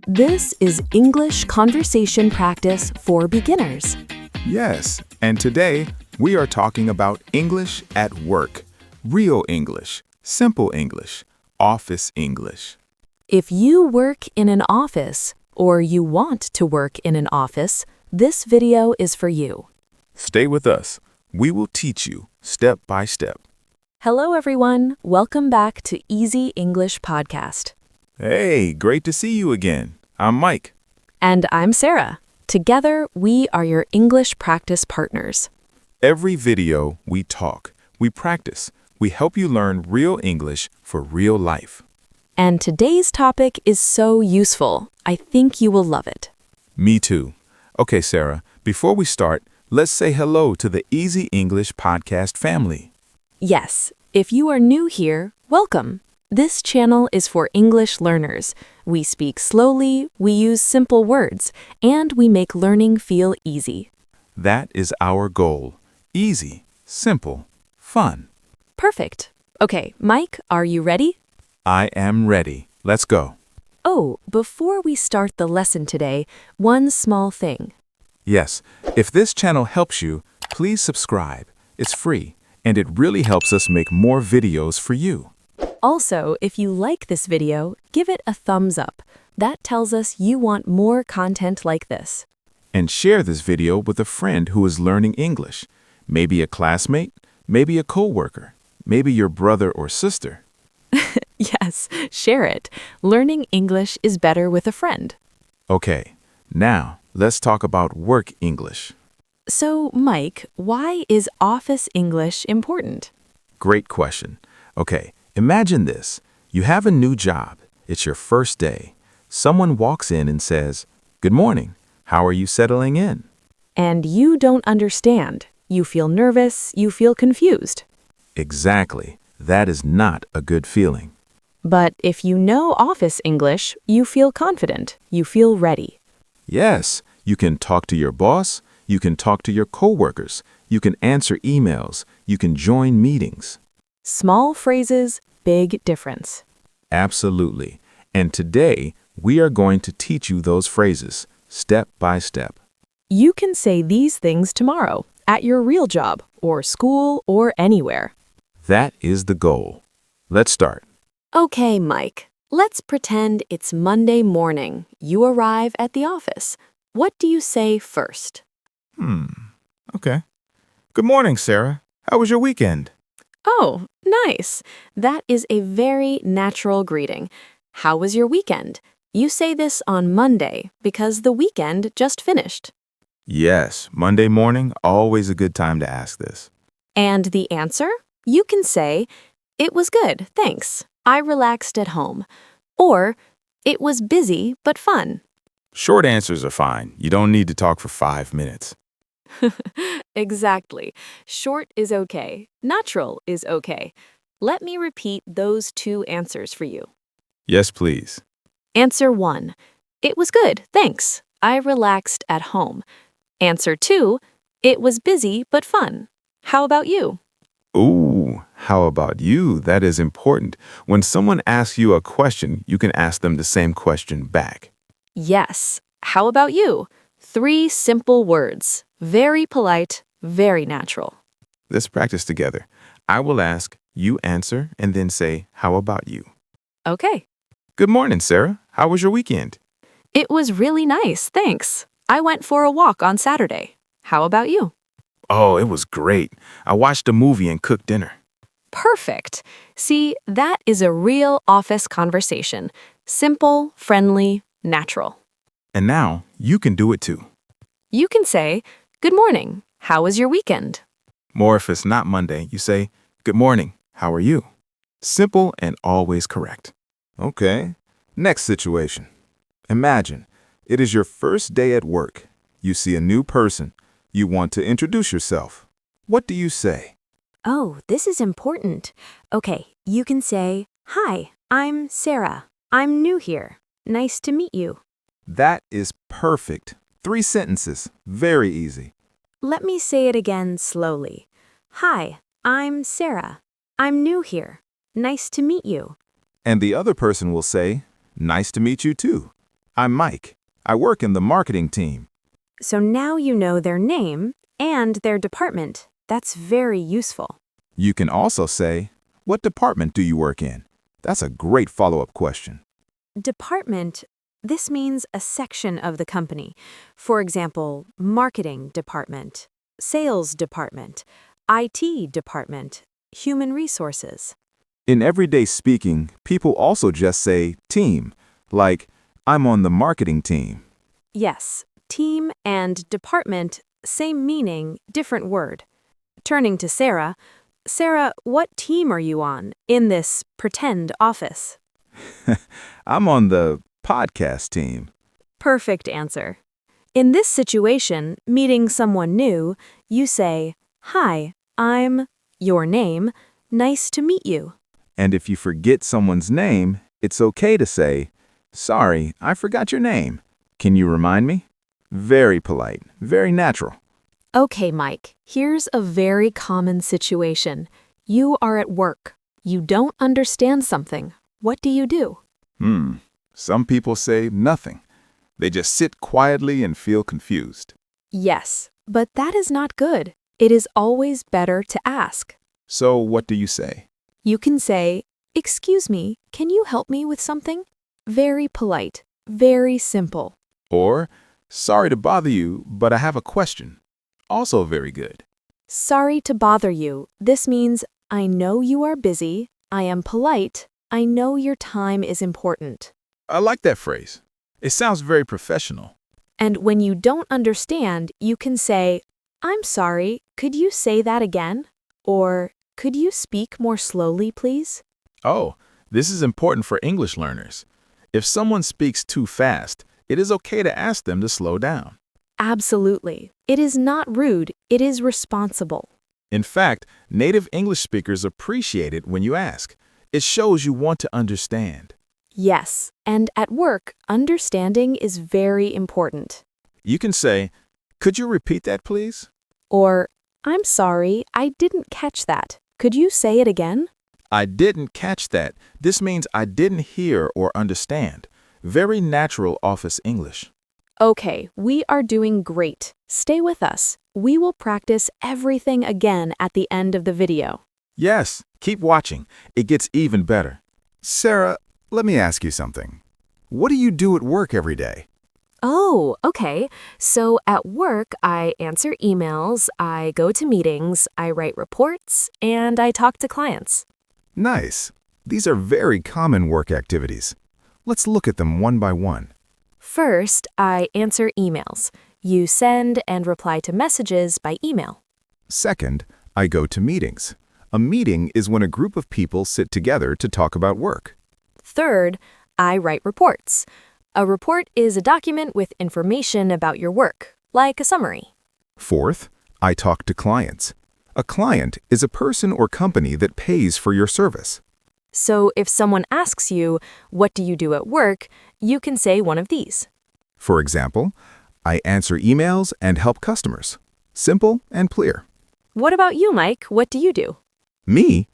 This is English conversation practice for beginners. Yes, and today we are talking about English at work. Real English, simple English, office English. If you work in an office or you want to work in an office, this video is for you. Stay with us. We will teach you step by step. Hello, everyone. Welcome back to Easy English Podcast. Hey, great to see you again. I'm Mike. And I'm Sarah. Together, we are your English practice partners. Every video, we talk, we practice, we help you learn real English for real life. And today's topic is so useful. I think you will love it. Me too. Okay, Sarah, before we start, let's say hello to the Easy English Podcast family. Yes, if you are new here, welcome. This channel is for English learners. We speak slowly, we use simple words, and we make learning feel easy. That is our goal. Easy, simple, fun. Perfect. Okay, Mike, are you ready? I am ready. Let's go. Oh, before we start the lesson today, one small thing. Yes, if this channel helps you, please subscribe. It's free, and it really helps us make more videos for you. Also, if you like this video, give it a thumbs up. That tells us you want more content like this. And share this video with a friend who is learning English. Maybe a classmate, maybe a coworker, maybe your brother or sister. Yes, share it. Learning English is better with a friend. Okay, now let's talk about work English. So, Mike, why is office English important? Great question. Okay, imagine this. You have a new job. It's your first day. Someone walks in and says, "Good morning. How are you settling in?" And you don't understand. You feel nervous, you feel confused. Exactly. That is not a good feeling. But if you know office English, you feel confident, you feel ready. Yes, you can talk to your boss, you can talk to your coworkers, you can answer emails, you can join meetings. Small phrases, big difference. Absolutely. And today, we are going to teach you those phrases, step by step. You can say these things tomorrow, at your real job, or school, or anywhere. That is the goal. Let's start. Okay, Mike, let's pretend it's Monday morning. You arrive at the office. What do you say first? Okay. Good morning, Sarah. How was your weekend? Oh, nice. That is a very natural greeting. How was your weekend? You say this on Monday because the weekend just finished. Yes, Monday morning, always a good time to ask this. And the answer? You can say, "It was good, thanks. I relaxed at home." Or, "It was busy but fun." Short answers are fine. You don't need to talk for 5 minutes. Exactly. Short is okay. Natural is okay. Let me repeat those two answers for you. Yes, please. Answer 1. It was good, thanks. I relaxed at home. Answer 2. It was busy but fun. How about you? Ooh, how about you? That is important. When someone asks you a question, you can ask them the same question back. Yes. How about you? 3 simple words. Very polite, very natural. Let's practice together. I will ask, you answer, and then say, how about you? Okay. Good morning, Sarah. How was your weekend? It was really nice, thanks. I went for a walk on Saturday. How about you? Oh, it was great. I watched a movie and cooked dinner. Perfect. See, that is a real office conversation. Simple, friendly, natural. And now, you can do it too. You can say, "Good morning. How was your weekend?" Or if it's not Monday, you say, good morning. How are you? Simple and always correct. Okay. Next situation. Imagine, it is your first day at work. You see a new person. You want to introduce yourself. What do you say? Oh, this is important. Okay, you can say, "Hi, I'm Sarah. I'm new here. Nice to meet you." That is perfect. 3 sentences. Very easy. Let me say it again slowly. "Hi, I'm Sarah. I'm new here. Nice to meet you." And the other person will say, nice to meet you too. I'm Mike. I work in the marketing team. So now you know their name and their department. That's very useful. You can also say, what department do you work in? That's a great follow-up question. Department, this means a section of the company. For example, marketing department, sales department, IT department, human resources. In everyday speaking, people also just say team, like, I'm on the marketing team. Yes, team and department, same meaning, different word. Turning to Sarah, Sarah, what team are you on in this pretend office? I'm on the podcast team. Perfect answer. In this situation, meeting someone new, you say, Hi, I'm your name. Nice to meet you. And if you forget someone's name, it's okay to say, sorry, I forgot your name. Can you remind me? Very polite, very natural. Okay, Mike, here's a very common situation. You are at work. You don't understand something. What do you do? Some people say nothing. They just sit quietly and feel confused. Yes, but that is not good. It is always better to ask. So what do you say? You can say, Excuse me, can you help me with something? Very polite, very simple. Or, sorry to bother you, but I have a question. Also very good. Sorry to bother you. This means, I know you are busy. I am polite. I know your time is important. I like that phrase. It sounds very professional. And when you don't understand, you can say, I'm sorry, could you say that again? Or, could you speak more slowly, please? Oh, this is important for English learners. If someone speaks too fast, it is okay to ask them to slow down. Absolutely. It is not rude, it is responsible. In fact, native English speakers appreciate it when you ask. It shows you want to understand. Yes, and at work, understanding is very important. You can say, could you repeat that, please? Or, I'm sorry, I didn't catch that. Could you say it again? I didn't catch that. This means I didn't hear or understand. Very natural office English. Okay, we are doing great. Stay with us. We will practice everything again at the end of the video. Yes, keep watching. It gets even better. Sarah, let me ask you something. What do you do at work every day? Oh, okay. So at work, I answer emails, I go to meetings, I write reports, and I talk to clients. Nice. These are very common work activities. Let's look at them one by one. First, I answer emails. You send and reply to messages by email. Second, I go to meetings. A meeting is when a group of people sit together to talk about work. Third, I write reports. A report is a document with information about your work, like a summary. Fourth, I talk to clients. A client is a person or company that pays for your service. So if someone asks you, what do you do at work, you can say one of these. For example, I answer emails and help customers. Simple and clear. What about you, Mike? What do you do? Me?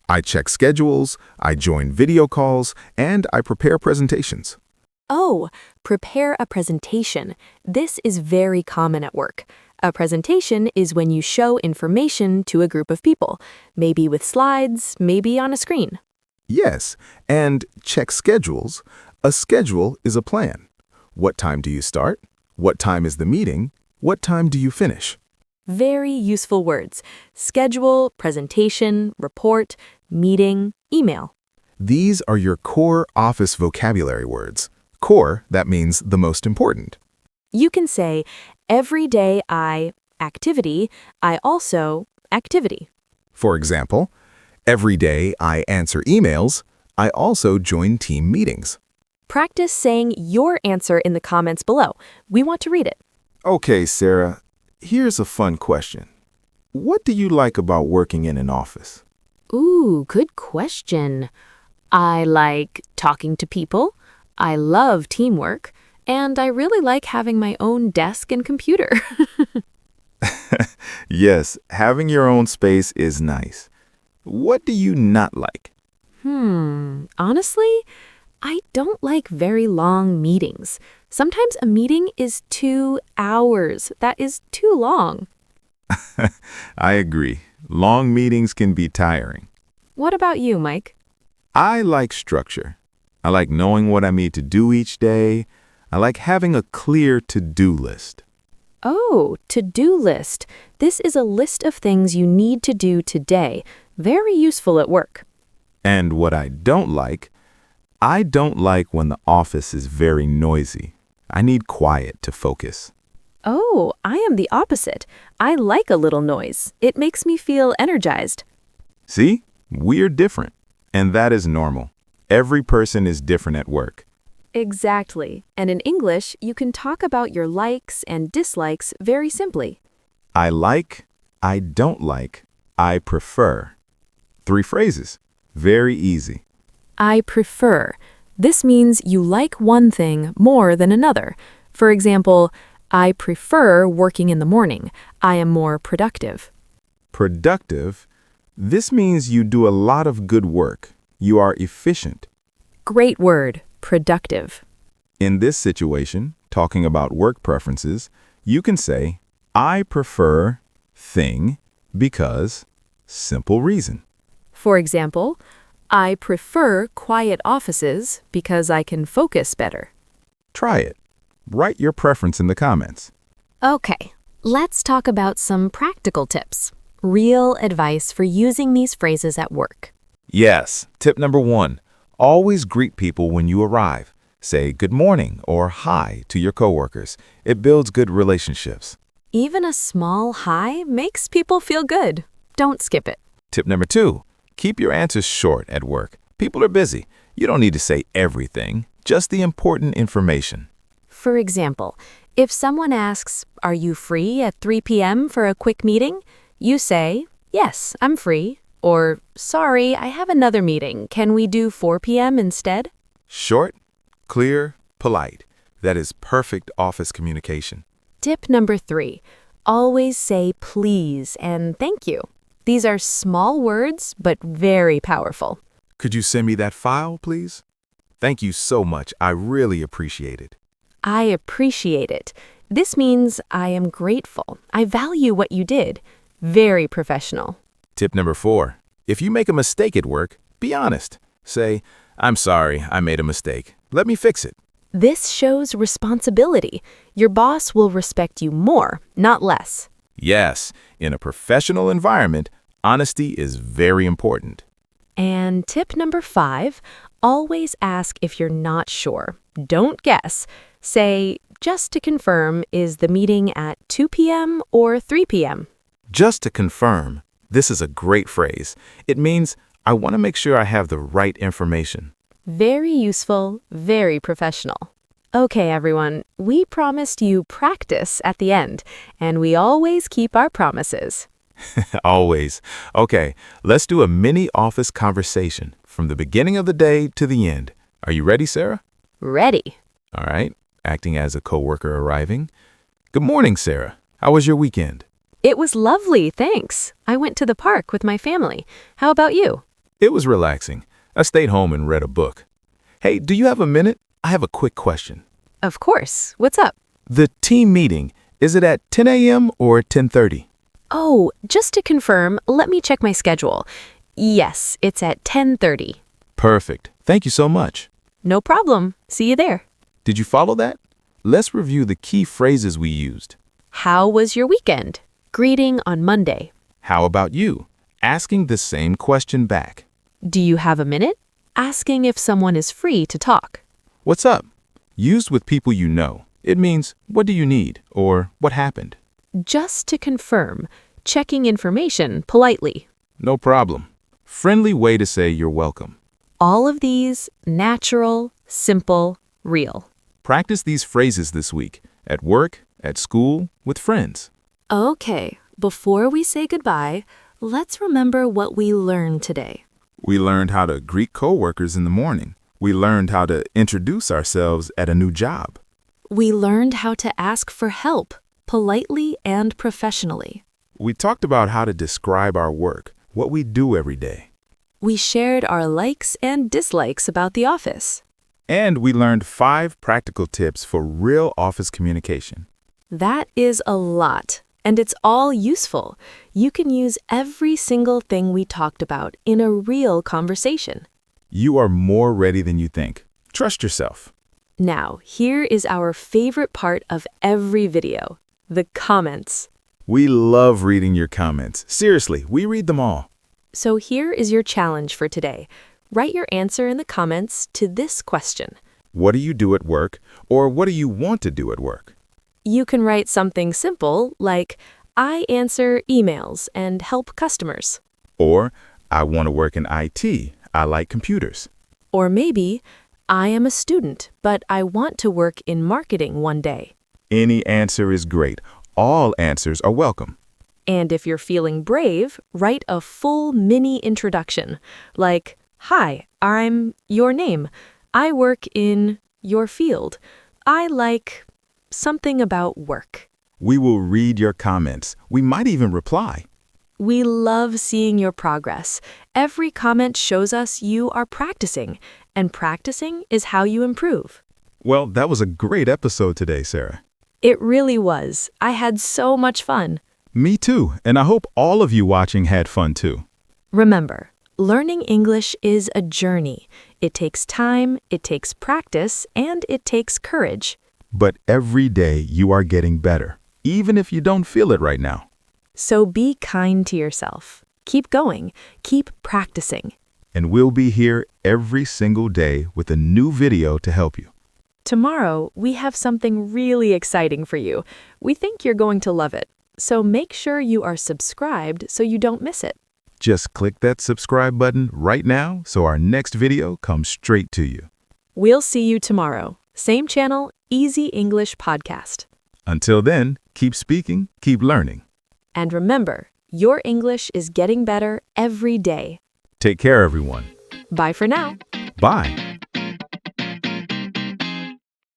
I check schedules, I join video calls, and I prepare presentations. Oh, prepare a presentation. This is very common at work. A presentation is when you show information to a group of people, maybe with slides, maybe on a screen. Yes, and check schedules. A schedule is a plan. What time do you start? What time is the meeting? What time do you finish? Very useful words. Schedule, presentation, report, meeting, email. These are your core office vocabulary words. Core, that means the most important. You can say, every day I, activity, I also, activity. For example, every day I answer emails, I also join team meetings. Practice saying your answer in the comments below. We want to read it. Okay, Sarah, here's a fun question. What do you like about working in an office? Ooh, good question. I like talking to people. I love teamwork. And I really like having my own desk and computer. Yes, having your own space is nice. What do you not like? Honestly, I don't like very long meetings. Sometimes a meeting is 2 hours. That is too long. I agree. Long meetings can be tiring. What about you, Mike? I like structure. I like knowing what I need to do each day. I like having a clear to-do list. Oh, to-do list. This is a list of things you need to do today. Very useful at work. And what I don't like when the office is very noisy. I need quiet to focus. Oh, I am the opposite. I like a little noise. It makes me feel energized. See? We're different. And that is normal. Every person is different at work. Exactly. And in English, you can talk about your likes and dislikes very simply. I like, I don't like, I prefer. 3 phrases. Very easy. I prefer. This means you like one thing more than another. For example, I prefer working in the morning. I am more productive. Productive. This means you do a lot of good work. You are efficient. Great word, productive. In this situation, talking about work preferences, you can say, I prefer thing because simple reason. For example, I prefer quiet offices because I can focus better. Try it. Write your preference in the comments. Okay, let's talk about some practical tips. Real advice for using these phrases at work. Yes. Tip number 1. Always greet people when you arrive. Say good morning or hi to your coworkers. It builds good relationships. Even a small hi makes people feel good. Don't skip it. Tip number 2. Keep your answers short at work. People are busy. You don't need to say everything, just the important information. For example, if someone asks, "Are you free at 3 p.m. for a quick meeting?" you say, "Yes, I'm free." Or, "Sorry, I have another meeting. Can we do 4 p.m. instead?" Short, clear, polite. That is perfect office communication. Tip number 3. Always say please and thank you. These are small words, but very powerful. Could you send me that file, please? Thank you so much. I really appreciate it. I appreciate it. This means I am grateful. I value what you did. Very professional. Tip number 4. If you make a mistake at work, be honest. Say, I'm sorry, I made a mistake. Let me fix it. This shows responsibility. Your boss will respect you more, not less. Yes, in a professional environment, honesty is very important. And tip number 5, always ask if you're not sure. Don't guess. Say, just to confirm, is the meeting at 2 p.m. or 3 p.m.? Just to confirm, this is a great phrase. It means I want to make sure I have the right information. Very useful, very professional. Okay, everyone, we promised you practice at the end, and we always keep our promises. Always. Okay, let's do a mini office conversation from the beginning of the day to the end. Are you ready, Sarah? Ready. All right, acting as a coworker arriving. Good morning, Sarah. How was your weekend? It was lovely, thanks. I went to the park with my family. How about you? It was relaxing. I stayed home and read a book. Hey, do you have a minute? I have a quick question. Of course. What's up? The team meeting, is it at 10 a.m. or 10:30? Oh, just to confirm, let me check my schedule. Yes, it's at 10:30. Perfect. Thank you so much. No problem. See you there. Did you follow that? Let's review the key phrases we used. How was your weekend? Greeting on Monday. How about you? Asking the same question back. Do you have a minute? Asking if someone is free to talk. What's up? Used with people you know. It means, what do you need? Or what happened? Just to confirm, checking information politely. No problem. Friendly way to say you're welcome. All of these, natural, simple, real. Practice these phrases this week, at work, at school, with friends. Okay, before we say goodbye, let's remember what we learned today. We learned how to greet coworkers in the morning. We learned how to introduce ourselves at a new job. We learned how to ask for help, politely and professionally. We talked about how to describe our work, what we do every day. We shared our likes and dislikes about the office. And we learned 5 practical tips for real office communication. That is a lot, and it's all useful. You can use every single thing we talked about in a real conversation. You are more ready than you think. Trust yourself. Now, here is our favorite part of every video, the comments. We love reading your comments. Seriously, we read them all. So here is your challenge for today. Write your answer in the comments to this question. What do you do at work, or what do you want to do at work? You can write something simple like, I answer emails and help customers. Or, I want to work in IT. I like computers. Or maybe, I am a student, but I want to work in marketing one day. Any answer is great. All answers are welcome. And if you're feeling brave, write a full mini introduction, like, Hi, I'm your name. I work in your field. I like something about work. We will read your comments. We might even reply. We love seeing your progress. Every comment shows us you are practicing, and practicing is how you improve. Well, that was a great episode today, Sarah. It really was. I had so much fun. Me too, and I hope all of you watching had fun too. Remember, learning English is a journey. It takes time, it takes practice, and it takes courage. But every day you are getting better, even if you don't feel it right now. So be kind to yourself. Keep going. Keep practicing. And we'll be here every single day with a new video to help you. Tomorrow, we have something really exciting for you. We think you're going to love it. So make sure you are subscribed so you don't miss it. Just click that subscribe button right now so our next video comes straight to you. We'll see you tomorrow. Same channel, Easy English Podcast. Until then, keep speaking, keep learning. And remember, your English is getting better every day. Take care, everyone. Bye for now. Bye.